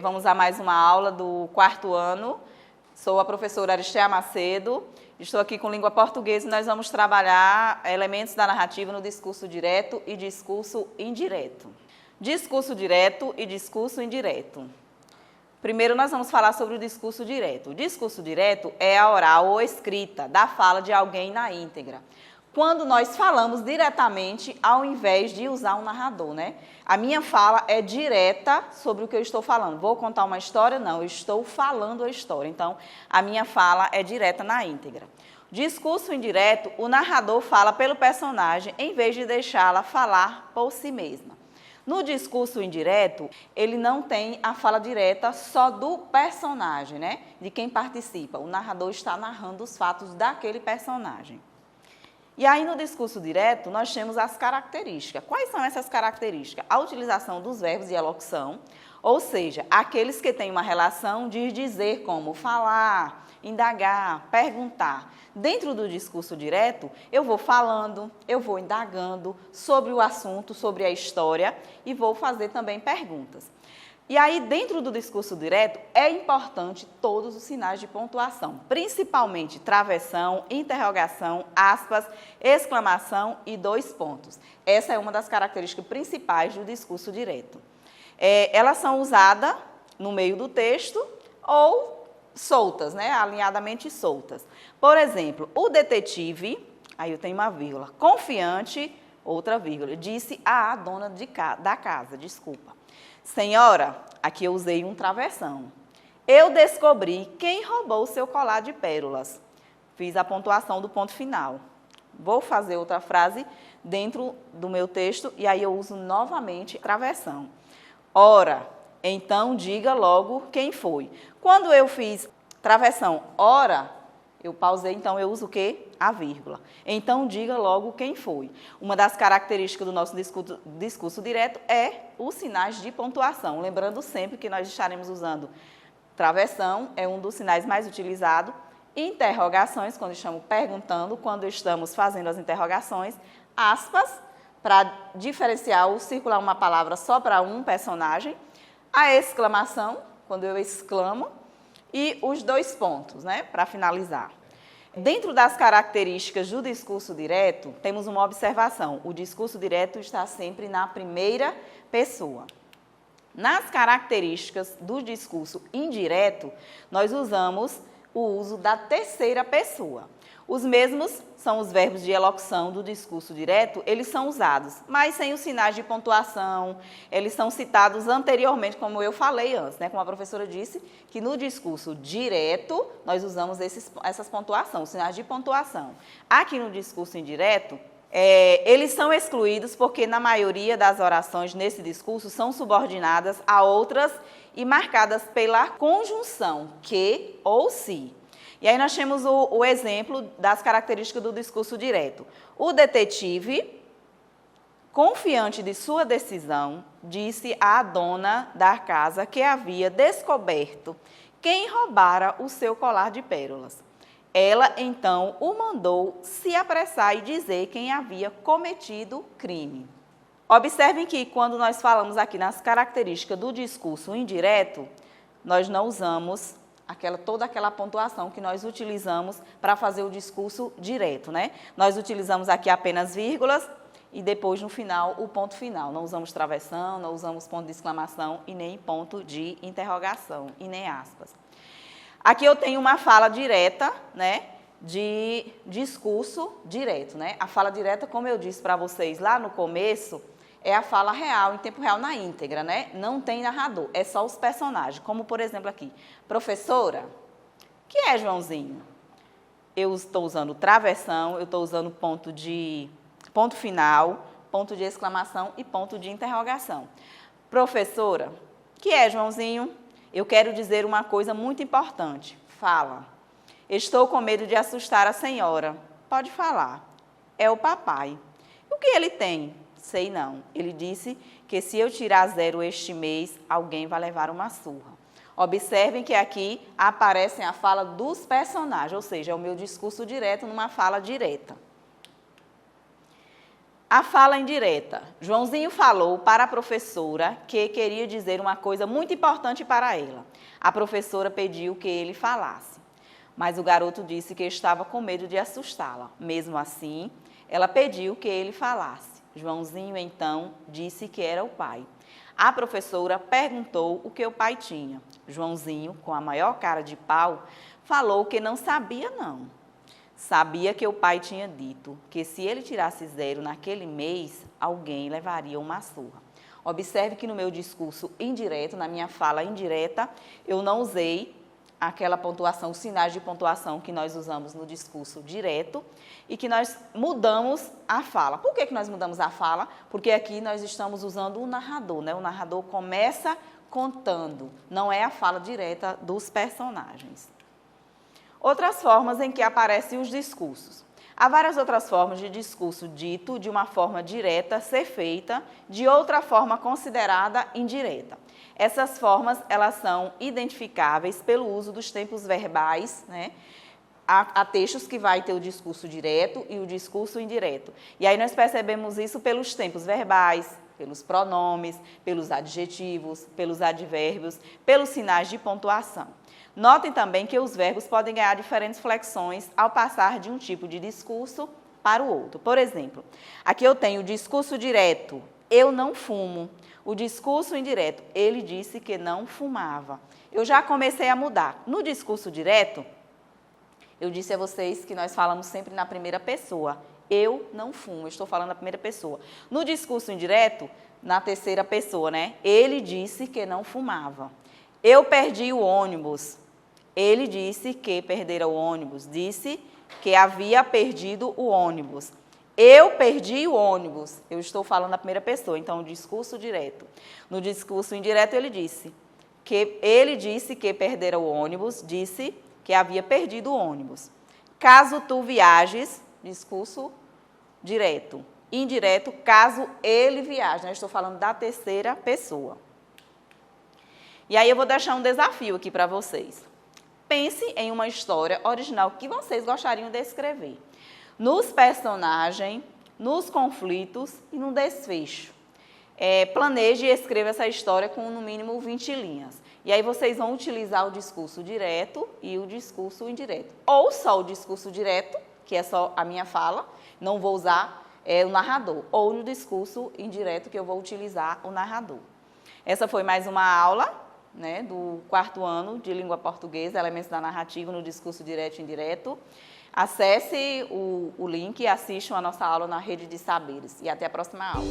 Vamos a mais uma aula do quarto ano. Sou a professora Aristea Macedo. Estou aqui com língua portuguesa e nós vamos trabalhar elementos da narrativa no discurso direto e discurso indireto. Discurso direto e discurso indireto. Primeiro nós vamos falar sobre o discurso direto. O discurso direto é a oral ou escrita da fala de alguém na íntegra. Quando nós falamos diretamente, ao invés de usar um narrador, né? A minha fala é direta sobre o que eu estou falando. Vou contar uma história? Não, eu estou falando a história. Então, a minha fala é direta na íntegra. Discurso indireto, o narrador fala pelo personagem, em vez de deixá-la falar por si mesma. No discurso indireto, ele não tem a fala direta só do personagem, né? De quem participa. O narrador está narrando os fatos daquele personagem. E aí, no discurso direto, nós temos as características. Quais são essas características? A utilização dos verbos de elocução, ou seja, aqueles que têm uma relação de dizer como falar, indagar, perguntar. Dentro do discurso direto, eu vou falando, eu vou indagando sobre o assunto, sobre a história e vou fazer também perguntas. E aí, dentro do discurso direto, é importante todos os sinais de pontuação, principalmente travessão, interrogação, aspas, exclamação e dois pontos. Essa é uma das características principais do discurso direto. Elas são usadas no meio do texto ou soltas, né? Alinhadamente soltas. Por exemplo, o detetive, aí eu tenho uma vírgula, confiante, outra vírgula, disse a dona da casa, desculpa. Senhora, aqui eu usei um travessão. Eu descobri quem roubou o seu colar de pérolas. Fiz a pontuação do ponto final. Vou fazer outra frase dentro do meu texto e aí eu uso novamente travessão. Ora, então diga logo quem foi. Quando eu fiz travessão, ora, eu pausei, então eu uso o quê? A vírgula. Então, diga logo quem foi. Uma das características do nosso discurso direto é os sinais de pontuação. Lembrando sempre que nós estaremos usando travessão, é um dos sinais mais utilizados. Interrogações, quando estamos perguntando, quando estamos fazendo as interrogações. Aspas, para diferenciar ou circular uma palavra só para um personagem. A exclamação, quando eu exclamo. E os dois pontos, né, para finalizar. Dentro das características do discurso direto, temos uma observação. O discurso direto está sempre na primeira pessoa. Nas características do discurso indireto, nós usamos o uso da terceira pessoa. Os mesmos são os verbos de elocução do discurso direto, eles são usados, mas sem os sinais de pontuação, eles são citados anteriormente, como eu falei antes, né? Como a professora disse, que no discurso direto nós usamos essas pontuações, sinais de pontuação. Aqui no discurso indireto, eles são excluídos porque na maioria das orações nesse discurso são subordinadas a outras e marcadas pela conjunção que ou se. E aí nós temos o exemplo das características do discurso direto. O detetive, confiante de sua decisão, disse à dona da casa que havia descoberto quem roubara o seu colar de pérolas. Ela, então, o mandou se apressar e dizer quem havia cometido crime. Observem que quando nós falamos aqui nas características do discurso indireto, nós não usamos toda aquela pontuação que nós utilizamos para fazer o discurso direto, né? Nós utilizamos aqui apenas vírgulas e depois, no final, o ponto final. Não usamos travessão, não usamos ponto de exclamação e nem ponto de interrogação e nem aspas. Aqui eu tenho uma fala direta, né? De discurso direto, né? A fala direta, como eu disse para vocês lá no começo, é a fala real, em tempo real, na íntegra, né? Não tem narrador, é só os personagens. Como, por exemplo, aqui. Professora, que é Joãozinho? Eu estou usando travessão, eu estou usando ponto final, ponto de exclamação e ponto de interrogação. Professora, que é Joãozinho? Eu quero dizer uma coisa muito importante. Fala. Estou com medo de assustar a senhora. Pode falar. É o papai. O que ele tem? Sei não. Ele disse que se eu tirar 0 este mês, alguém vai levar uma surra. Observem que aqui aparecem a fala dos personagens, ou seja, é o meu discurso direto numa fala direta. A fala indireta. Joãozinho falou para a professora que queria dizer uma coisa muito importante para ela. A professora pediu que ele falasse, mas o garoto disse que estava com medo de assustá-la. Mesmo assim, ela pediu que ele falasse. Joãozinho, então, disse que era o pai. A professora perguntou o que o pai tinha. Joãozinho, com a maior cara de pau, falou que não sabia não. Sabia que o pai tinha dito que se ele tirasse 0 naquele mês, alguém levaria uma surra. Observe que no meu discurso indireto, na minha fala indireta, eu não usei aquela pontuação, os sinais de pontuação que nós usamos no discurso direto e que nós mudamos a fala. Por que nós mudamos a fala? Porque aqui nós estamos usando o narrador, né? O narrador começa contando, não é a fala direta dos personagens. Outras formas em que aparecem os discursos. Há várias outras formas de discurso dito de uma forma direta ser feita de outra forma considerada indireta. Essas formas, elas são identificáveis pelo uso dos tempos verbais, né? Há textos que vai ter o discurso direto e o discurso indireto. E aí nós percebemos isso pelos tempos verbais, pelos pronomes, pelos adjetivos, pelos advérbios, pelos sinais de pontuação. Notem também que os verbos podem ganhar diferentes flexões ao passar de um tipo de discurso para o outro. Por exemplo, aqui eu tenho o discurso direto, eu não fumo. O discurso indireto, ele disse que não fumava. Eu já comecei a mudar. No discurso direto, eu disse a vocês que nós falamos sempre na primeira pessoa. Eu não fumo, eu estou falando na primeira pessoa. No discurso indireto, na terceira pessoa, né? Ele disse que não fumava. Eu perdi o ônibus. Ele disse que perdera o ônibus. Disse que havia perdido o ônibus. Eu perdi o ônibus. Eu estou falando na primeira pessoa, então o discurso direto. No discurso indireto, ele disse que perdera o ônibus, disse que havia perdido o ônibus. Caso tu viajes, discurso direto. Indireto, caso ele viaje. Eu estou falando da terceira pessoa. E aí eu vou deixar um desafio aqui para vocês. Pense em uma história original que vocês gostariam de escrever. Nos personagens, nos conflitos e no desfecho. Planeje e escreva essa história com no mínimo 20 linhas. E aí vocês vão utilizar o discurso direto e o discurso indireto. Ou só o discurso direto, que é só a minha fala, não vou usar o narrador. Ou no discurso indireto, que eu vou utilizar o narrador. Essa foi mais uma aula, né, do 4º ano de língua portuguesa, elementos da narrativa no discurso direto e indireto. Acesse o link e assistam a nossa aula na Rede de Saberes. E até a próxima aula.